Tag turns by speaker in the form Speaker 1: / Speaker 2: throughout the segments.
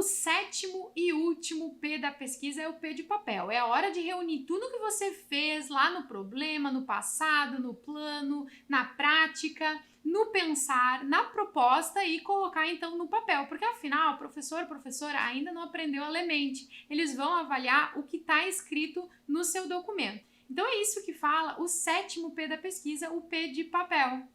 Speaker 1: sétimo e último P da pesquisa é o P de papel. É a hora de reunir tudo que você fez lá no problema, no passado, no plano, na prática, no pensar, na proposta e colocar então no papel. Porque afinal, professor, professora ainda não aprendeu a ler mente. Eles vão avaliar o que está escrito no seu documento. Então é isso que fala o sétimo P da pesquisa, o P de papel.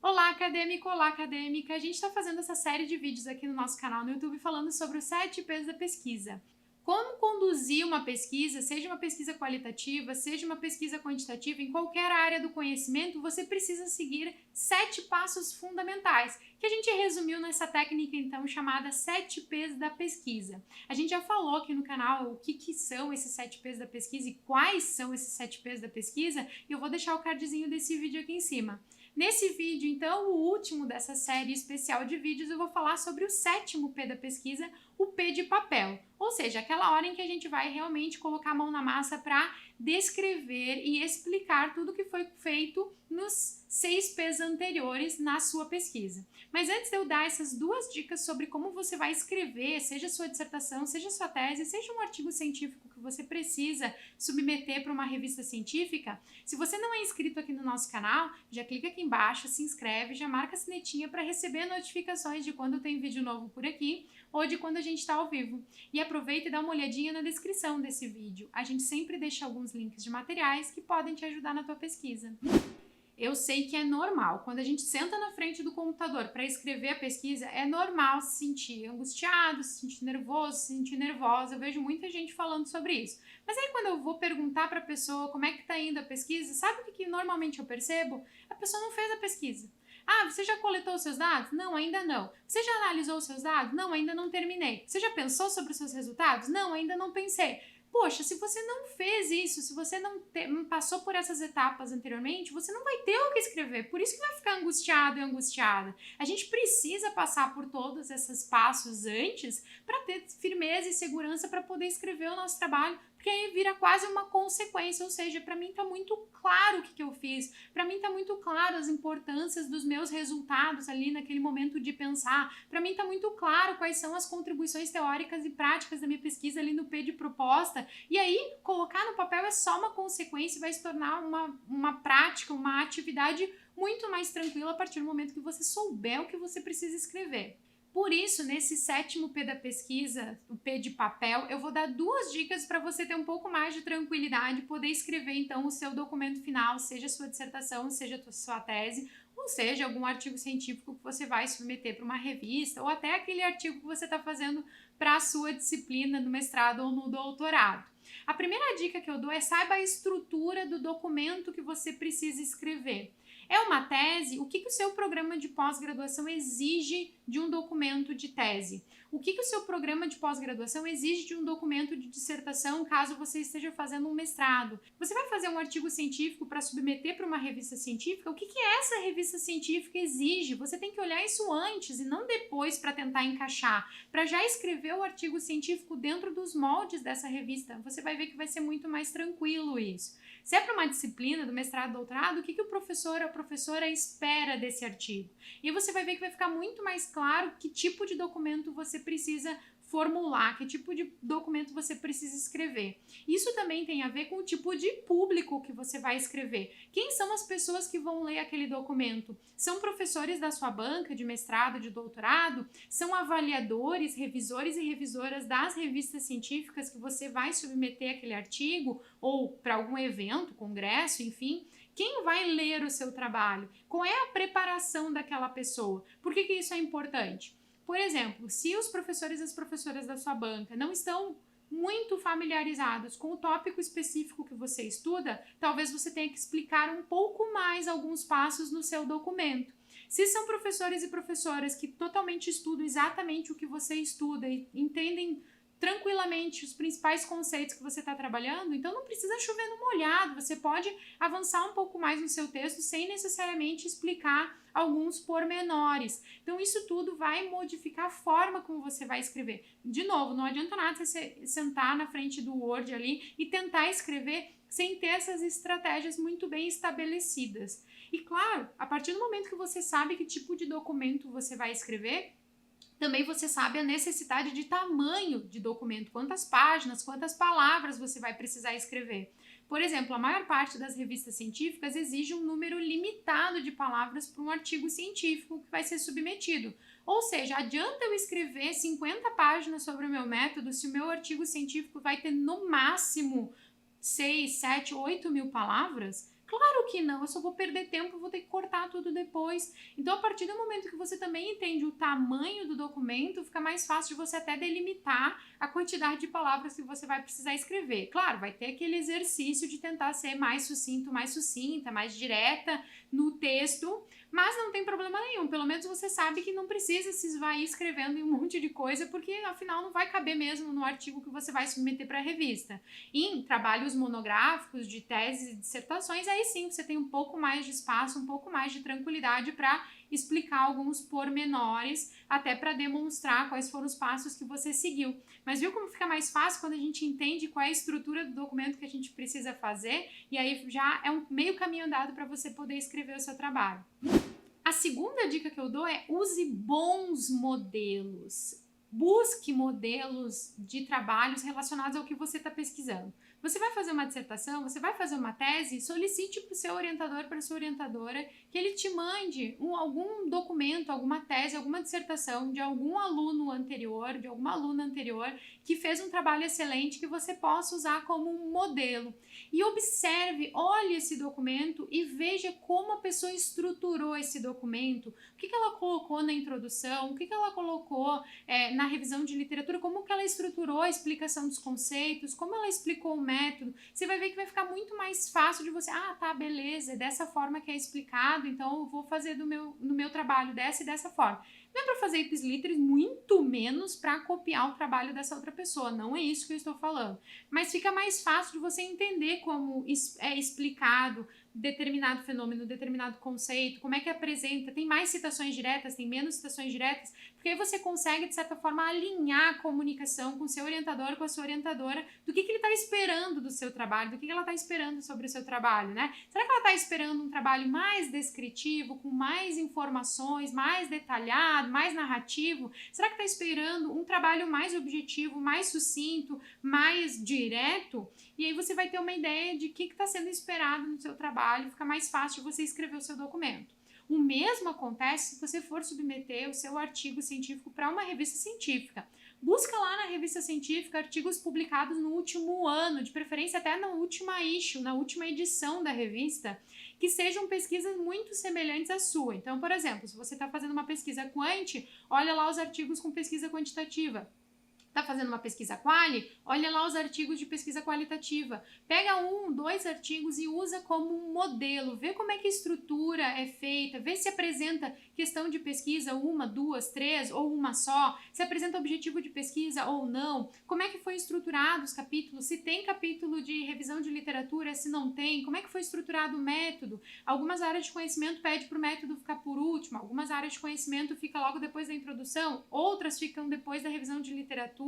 Speaker 1: Olá, acadêmico! Olá, acadêmica! A gente está fazendo essa série de vídeos aqui no nosso canal no YouTube falando sobre os 7 P's da pesquisa. Como conduzir uma pesquisa, seja uma pesquisa qualitativa, seja uma pesquisa quantitativa, em qualquer área do conhecimento, você precisa seguir 7 passos fundamentais, que a gente resumiu nessa técnica então chamada 7 P's da pesquisa. A gente já falou aqui no canal o que são esses 7 P's da pesquisa e quais são esses 7 P's da pesquisa, e eu vou deixar o cardzinho desse vídeo aqui em cima. Nesse vídeo, então, o último dessa série especial de vídeos, eu vou falar sobre o sétimo P da pesquisa, o P de papel. Ou seja, aquela hora em que a gente vai realmente colocar a mão na massa para descrever e explicar tudo que foi feito nos 6 P's anteriores na sua pesquisa. Mas antes de eu dar essas 2 dicas sobre como você vai escrever, seja sua dissertação, seja sua tese, seja um artigo científico que você precisa submeter para uma revista científica, se você não é inscrito aqui no nosso canal, já clica aqui embaixo, se inscreve, já marca a sinetinha para receber notificações de quando tem vídeo novo por aqui ou de quando a gente está ao vivo. E aproveita e dá uma olhadinha na descrição desse vídeo. A gente sempre deixa alguns links de materiais que podem te ajudar na tua pesquisa. Eu sei que é normal, quando a gente senta na frente do computador para escrever a pesquisa, é normal se sentir angustiado, se sentir nervoso, se sentir nervosa. Eu vejo muita gente falando sobre isso. Mas aí quando eu vou perguntar para a pessoa como é que está indo a pesquisa, sabe o que normalmente eu percebo? A pessoa não fez a pesquisa. Ah, você já coletou os seus dados? Não, ainda não. Você já analisou os seus dados? Não, ainda não terminei. Você já pensou sobre os seus resultados? Não, ainda não pensei. Poxa, se você não fez isso, se você não passou por essas etapas anteriormente, você não vai ter o que escrever. Por isso que vai ficar angustiado e angustiada. A gente precisa passar por todos esses passos antes para ter firmeza e segurança para poder escrever o nosso trabalho, porque aí vira quase uma consequência, ou seja, para mim está muito claro o que eu fiz, para mim está muito claro as importâncias dos meus resultados ali naquele momento de pensar, para mim está muito claro quais são as contribuições teóricas e práticas da minha pesquisa ali no P de proposta, e aí colocar no papel é só uma consequência e vai se tornar uma prática, uma atividade muito mais tranquila a partir do momento que você souber o que você precisa escrever. Por isso, nesse sétimo P da pesquisa, o P de papel, eu vou dar 2 dicas para você ter um pouco mais de tranquilidade e poder escrever então o seu documento final, seja a sua dissertação, seja a sua tese, ou seja, algum artigo científico que você vai submeter para uma revista, ou até aquele artigo que você está fazendo para a sua disciplina no mestrado ou no doutorado. A primeira dica que eu dou é saiba a estrutura do documento que você precisa escrever. É uma tese? O que o seu programa de pós-graduação exige de um documento de tese? O que o seu programa de pós-graduação exige de um documento de dissertação, caso você esteja fazendo um mestrado? Você vai fazer um artigo científico para submeter para uma revista científica? O que essa revista científica exige? Você tem que olhar isso antes e não depois para tentar encaixar, para já escrever o artigo científico dentro dos moldes dessa revista. Você vai ver que vai ser muito mais tranquilo isso. Se é para uma disciplina do mestrado, doutorado, o que o professor ou a professora espera desse artigo? E aí você vai ver que vai ficar muito mais claro que tipo de documento você precisa formular, que tipo de documento você precisa escrever. Isso também tem a ver com o tipo de público que você vai escrever. Quem são as pessoas que vão ler aquele documento? São professores da sua banca de mestrado, de doutorado? São avaliadores, revisores e revisoras das revistas científicas que você vai submeter aquele artigo ou para algum evento, congresso, enfim? Quem vai ler o seu trabalho? Qual é a preparação daquela pessoa? Por que isso é importante? Por exemplo, se os professores e as professoras da sua banca não estão muito familiarizados com o tópico específico que você estuda, talvez você tenha que explicar um pouco mais alguns passos no seu documento. Se são professores e professoras que totalmente estudam exatamente o que você estuda e entendem tranquilamente os principais conceitos que você está trabalhando, então não precisa chover no molhado, você pode avançar um pouco mais no seu texto sem necessariamente explicar alguns pormenores. Então isso tudo vai modificar a forma como você vai escrever. De novo, não adianta nada você sentar na frente do Word ali e tentar escrever sem ter essas estratégias muito bem estabelecidas. E claro, a partir do momento que você sabe que tipo de documento você vai escrever, também você sabe a necessidade de tamanho de documento, quantas páginas, quantas palavras você vai precisar escrever. Por exemplo, a maior parte das revistas científicas exige um número limitado de palavras para um artigo científico que vai ser submetido. Ou seja, adianta eu escrever 50 páginas sobre o meu método se o meu artigo científico vai ter no máximo 6, 7, 8 mil palavras? Claro que não, eu só vou perder tempo, vou ter que cortar tudo depois. Então, a partir do momento que você também entende o tamanho do documento, fica mais fácil de você até delimitar a quantidade de palavras que você vai precisar escrever. Claro, vai ter aquele exercício de tentar ser mais sucinto, mais sucinta, mais direta no texto, mas não tem problema nenhum. Pelo menos você sabe que não precisa se esvair escrevendo em um monte de coisa, porque afinal não vai caber mesmo no artigo que você vai submeter para a revista. Em trabalhos monográficos, de teses e dissertações, aí sim você tem um pouco mais de espaço, um pouco mais de tranquilidade para explicar alguns pormenores, até para demonstrar quais foram os passos que você seguiu. Mas viu como fica mais fácil quando a gente entende qual é a estrutura do documento que a gente precisa fazer, e aí já é um meio caminho andado para você poder escrever o seu trabalho. A segunda dica que eu dou é use bons modelos. Busque modelos de trabalhos relacionados ao que você está pesquisando. Você vai fazer uma dissertação, você vai fazer uma tese, solicite para o seu orientador, para a sua orientadora, que ele te mande algum documento, alguma tese, alguma dissertação de algum aluno anterior, de alguma aluna anterior, que fez um trabalho excelente que você possa usar como um modelo. E observe, olhe esse documento e veja como a pessoa estruturou esse documento, o que ela colocou na introdução, o que ela colocou na revisão de literatura, como que ela estruturou a explicação dos conceitos, como ela explicou o método. Você vai ver que vai ficar muito mais fácil de você, tá, beleza, é dessa forma que é explicado, então eu vou fazer no meu trabalho dessa e dessa forma. Não é para fazer ipsis-literis, muito menos para copiar o trabalho dessa outra pessoa, não é isso que eu estou falando. Mas fica mais fácil de você entender como é explicado determinado fenômeno, determinado conceito, como é que apresenta, tem mais citações diretas, tem menos citações diretas, porque aí você consegue, de certa forma, alinhar a comunicação com o seu orientador, com a sua orientadora, do que ele está esperando do seu trabalho, do que ela está esperando sobre o seu trabalho, né? Será que ela está esperando um trabalho mais descritivo, com mais informações, mais detalhado, mais narrativo? Será que está esperando um trabalho mais objetivo, mais sucinto, mais direto? E aí você vai ter uma ideia de o que está sendo esperado no seu trabalho, fica mais fácil de você escrever o seu documento. O mesmo acontece se você for submeter o seu artigo científico para uma revista científica. Busca lá na revista científica artigos publicados no último ano, de preferência até na última issue, na última edição da revista, que sejam pesquisas muito semelhantes à sua. Então, por exemplo, se você está fazendo uma pesquisa quant, olha lá os artigos com pesquisa quantitativa. Está fazendo uma pesquisa quali, olha lá os artigos de pesquisa qualitativa. Pega 1, 2 artigos e usa como um modelo. Vê como é que a estrutura é feita, vê se apresenta questão de pesquisa, 1, 2, 3 ou uma só, se apresenta objetivo de pesquisa ou não, como é que foi estruturado os capítulos, se tem capítulo de revisão de literatura, se não tem, como é que foi estruturado o método. Algumas áreas de conhecimento pede para o método ficar por último, algumas áreas de conhecimento fica logo depois da introdução, outras ficam depois da revisão de literatura.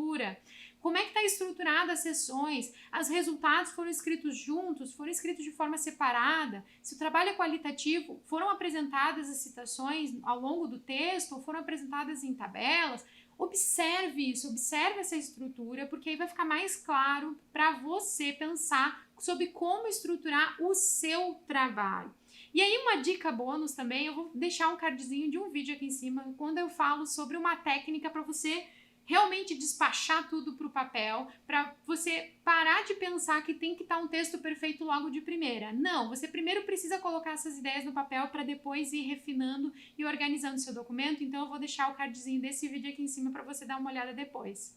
Speaker 1: Como é que está estruturada as sessões? Os resultados foram escritos juntos? Foram escritos de forma separada? Se o trabalho é qualitativo, foram apresentadas as citações ao longo do texto ou foram apresentadas em tabelas? Observe isso, observe essa estrutura, porque aí vai ficar mais claro para você pensar sobre como estruturar o seu trabalho. E aí uma dica bônus também, eu vou deixar um cardzinho de um vídeo aqui em cima, quando eu falo sobre uma técnica para você realmente despachar tudo para o papel, para você parar de pensar que tem que estar um texto perfeito logo de primeira. Não, você primeiro precisa colocar essas ideias no papel para depois ir refinando e organizando seu documento, então eu vou deixar o cardzinho desse vídeo aqui em cima para você dar uma olhada depois.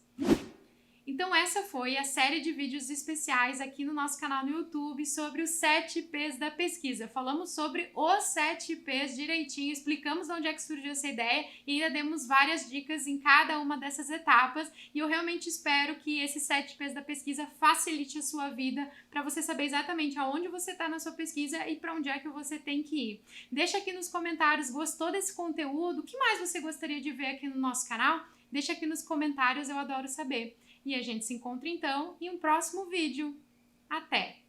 Speaker 1: Então, Então essa foi a série de vídeos especiais aqui no nosso canal no YouTube sobre os 7 P's da pesquisa. Falamos sobre os 7 P's direitinho, explicamos de onde é que surgiu essa ideia e ainda demos várias dicas em cada uma dessas etapas, e eu realmente espero que esses 7 P's da pesquisa facilite a sua vida para você saber exatamente aonde você está na sua pesquisa e para onde é que você tem que ir. Deixa aqui nos comentários, gostou desse conteúdo? O que mais você gostaria de ver aqui no nosso canal? Deixa aqui nos comentários, eu adoro saber. E a gente se encontra então em um próximo vídeo. Até!